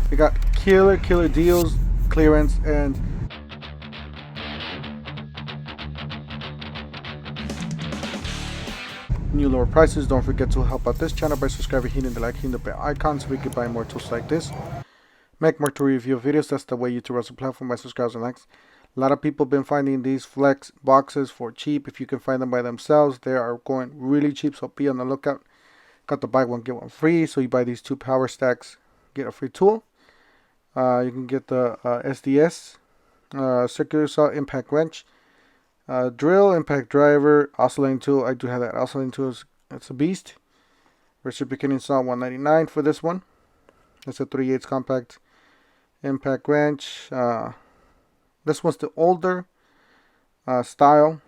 We got killer deals, clearance, and new lower prices. Don't forget to help out this channel by subscribing, hitting the like, hitting the bell icon so we can buy more tools like this. Make more to review videos. That's the way YouTube runs the platform, by subscribes and likes. A lot of people have been finding these flex boxes for cheap. If you can find them by themselves, they are going really cheap, so be on the lookout. Got the buy one get one free, so you buy these 2 power stacks, get a free tool. You can get the SDS, circular saw, impact wrench, drill, impact driver, oscillating tool. I do have that oscillating tool. It's a beast. Reciprocating saw, $199 for this one. It's a 3/8 compact impact wrench. This one's the older style.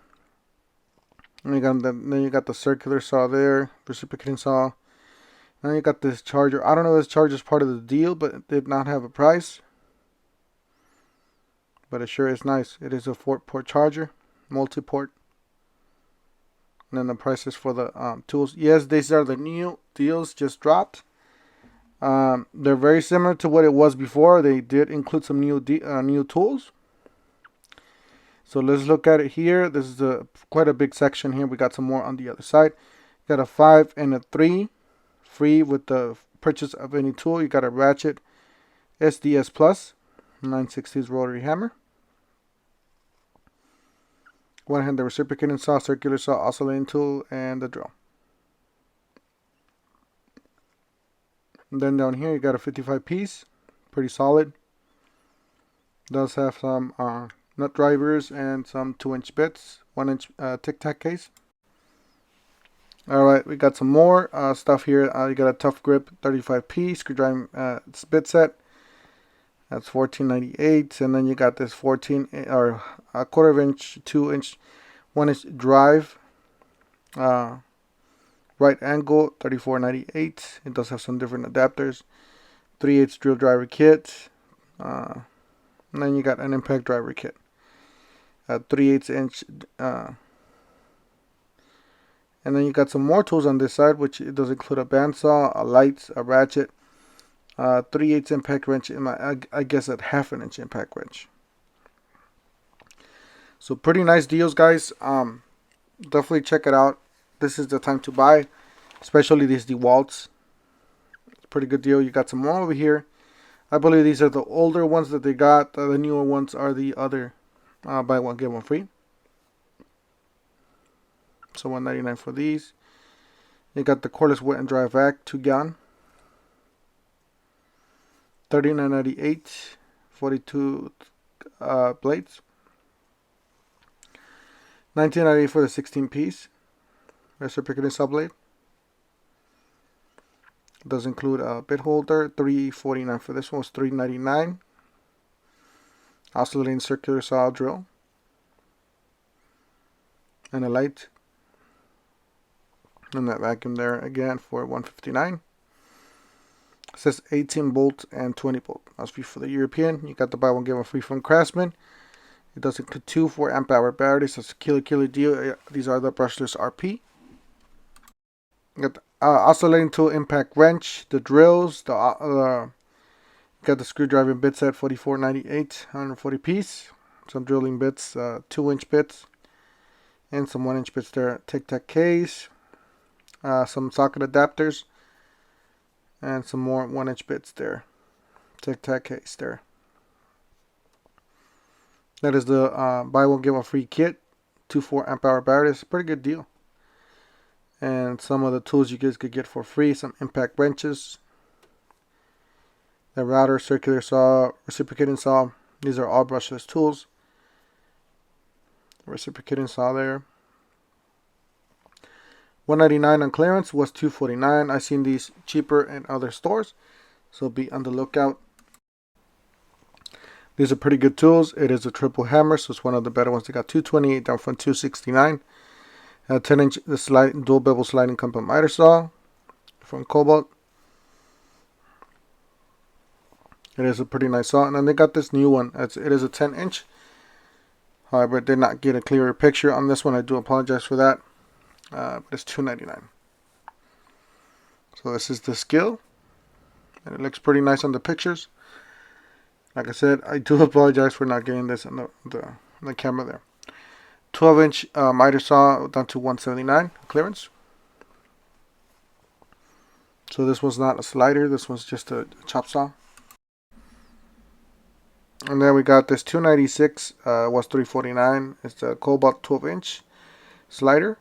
And then you got the circular saw there, reciprocating saw. Then you got this charger. I don't know if this charger is part of the deal, but it did not have a price. But it sure is nice. It is a 4-port charger, multi-port. And then the prices for the tools. Yes, these are the new deals just dropped. They're very similar to what it was before. They did include some new tools. So let's look at it here. This is quite a big section here. We got some more on the other side. Got a 5 and a 3 free with the purchase of any tool. You got a ratchet SDS Plus 9/16 rotary hammer. One-handed reciprocating saw, circular saw, oscillating tool, and the drill. And then down here you got a 55 piece, pretty solid. Does have some nut drivers and some 2-inch bits, 1-inch tic tac case. Alright, we got some more stuff here. You got a tough grip 35 piece screwdriver bit set. That's $14.98. And then you got this 14 or a 1/4 inch, 2-inch, 1-inch drive. Right angle, $34.98. It does have some different adapters. 3/8 drill driver kit. And then you got an impact driver kit. 3/8 inch. And then you got some more tools on this side, which it does include a bandsaw, a light, a ratchet, 3/8 impact wrench, and I guess a 1/2 inch impact wrench. So pretty nice deals, guys. Definitely check it out. This is the time to buy, especially these Dewalts. It's a pretty good deal. You got some more over here. I believe these are the older ones that they got. The newer ones are the other buy one get one free. So $199 for these. You got the cordless wet and dry vac 2-gallon. $39.98. 42 blades. $19.98 for the 16-piece reciprocating saw blade. It does include a bit holder. $3.49 for this one. Was $3.99. Oscillating circular saw drill and a light. And that vacuum there again for $159. It says 18 bolt and 20 bolt. Must be for the European. You got the buy one get one free from Craftsman. It does include 2 4-amp-hour batteries. That's a killer deal. These are the brushless RP. You got the oscillating tool, impact wrench, the drills, got the screwdriver bit set, $44.98, 140 piece. Some drilling bits, 2-inch bits, and some 1-inch bits there. Tic tac case. Some socket adapters and some more 1-inch bits there. Tic tac case there. That is the buy one get one free kit. 2 4-amp-hour batteries. Pretty good deal. And some of the tools you guys could get for free. Some impact wrenches. The router, circular saw, reciprocating saw. These are all brushless tools. Reciprocating saw there. $199 on clearance, was $249. I've seen these cheaper in other stores, so be on the lookout. These are pretty good tools. It is a triple hammer, so it's one of the better ones. They got $228 down from $269. 10-inch the dual bevel sliding compact miter saw from Cobalt. It is a pretty nice saw, and then they got this new one. It is a 10-inch. However, I did not get a clearer picture on this one. I do apologize for that. But it's $299. So this is the skill, and it looks pretty nice on the pictures. Like I said, I do apologize for not getting this on the camera there. 12-inch miter saw down to 179 clearance. So this was not a slider, this was just a chop saw. And then we got this 296 was 349. It's a Cobalt 12-inch slider.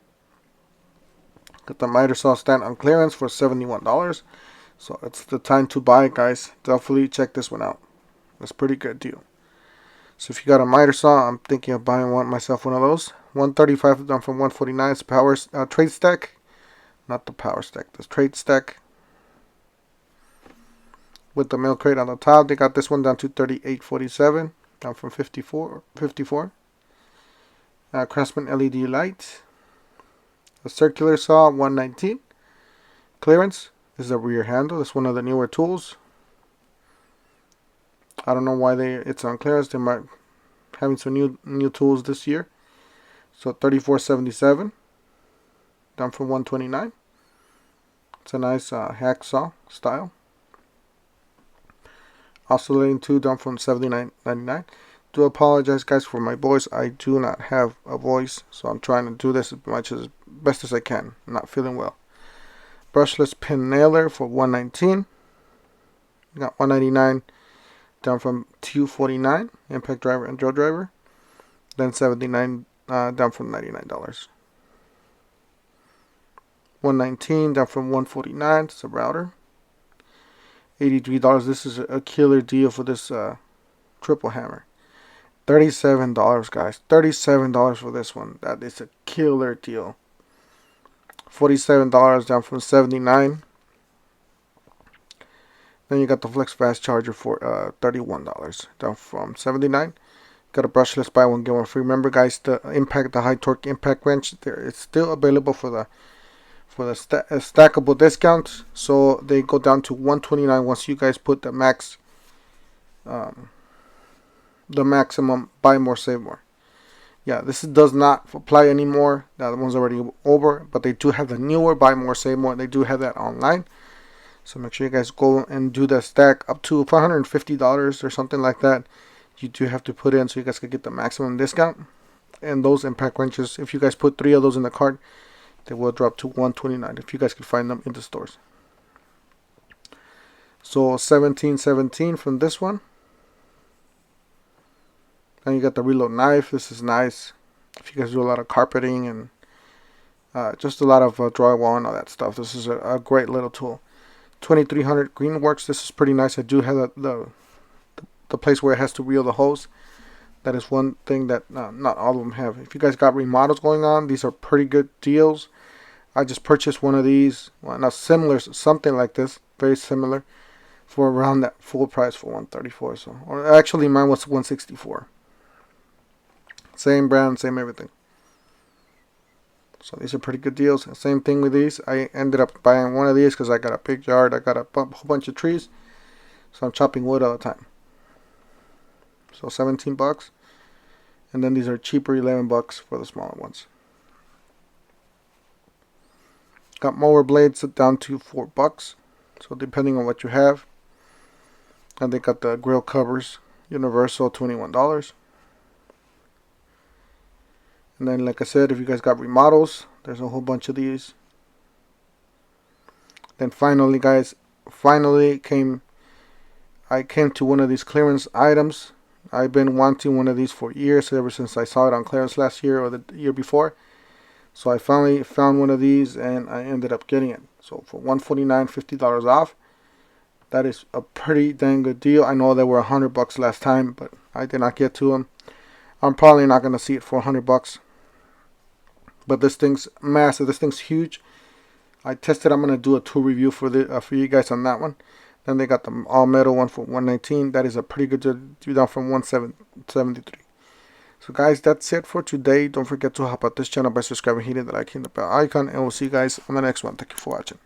Got the miter saw stand on clearance for $71. So it's the time to buy it, guys. Definitely check this one out. That's a pretty good deal. So if you got a miter saw, I'm thinking of buying myself one of those. 135 down from 149. It's power trade stack, not the power stack. The trade stack with the milk crate on the top. They got this one down to 38.47, down from 54. Craftsman LED light. A circular saw 119. Clearance. This is a rear handle. It's one of the newer tools. I don't know why it's on clearance. They might having some new tools this year. So 34.77, down from 129. It's a nice hacksaw style. Oscillating 2 down from 79.99. Do apologize, guys, for my voice. I do not have a voice, so I'm trying to do this as best as I can. I'm not feeling well. Brushless pin nailer for 119. You got 199 down from 249. Impact driver and drill driver. Then 79 down from $99. 119 down from 149. It's a router. $83. This is a killer deal for this triple hammer. $37, guys. $37 for this one. That is a killer deal. $47 down from $79. Then you got the flex fast charger for $31, down from $79. Got a brushless buy one get one free. Remember, guys, the high torque impact wrench there, it's still available for the stackable discounts. So they go down to $129 once you guys put the maximum buy more save more. Yeah, this does not apply anymore. That one's already over, but they do have the newer buy more save more. They do have that online. So make sure you guys go and do the stack up to $550 or something like that. You do have to put in so you guys can get the maximum discount. And those impact wrenches, if you guys put 3 of those in the cart, they will drop to $129 if you guys can find them in the stores. So $17.17 from this one. Then you got the reload knife. This is nice if you guys do a lot of carpeting and just a lot of drywall and all that stuff. This is a great little tool. 2300 Greenworks. This is pretty nice. I do have the place where it has to reel the hose. That is one thing that not all of them have. If you guys got remodels going on, these are pretty good deals. I just purchased one of these, well, not similar, something like this, very similar, for around that full price for $134. So, or actually, mine was $164. Same brand, same everything. So these are pretty good deals. Same thing with these. I ended up buying one of these because I got a big yard. I got a whole bunch of trees, so I'm chopping wood all the time. So $17, and then these are cheaper, $11 for the smaller ones. Got mower blades down to $4, so depending on what you have. And they got the grill covers, universal, $21. And then, like I said, if you guys got remodels, there's a whole bunch of these. Then finally, guys, I came to one of these clearance items. I've been wanting one of these for years, ever since I saw it on clearance last year or the year before. So I finally found one of these and I ended up getting it. So for $149, $50 off. That is a pretty dang good deal. I know they were $100 last time, but I did not get to them. I'm probably not going to see it for $100. But this thing's massive. This thing's huge. I tested. I'm going to do a tool review for you guys on that one. Then they got the all metal one for $119. That is a pretty good deal, down from $173. So guys, that's it for today. Don't forget to help out this channel by subscribing, hitting the like, hitting the bell icon, and we'll see you guys on the next one. Thank you for watching.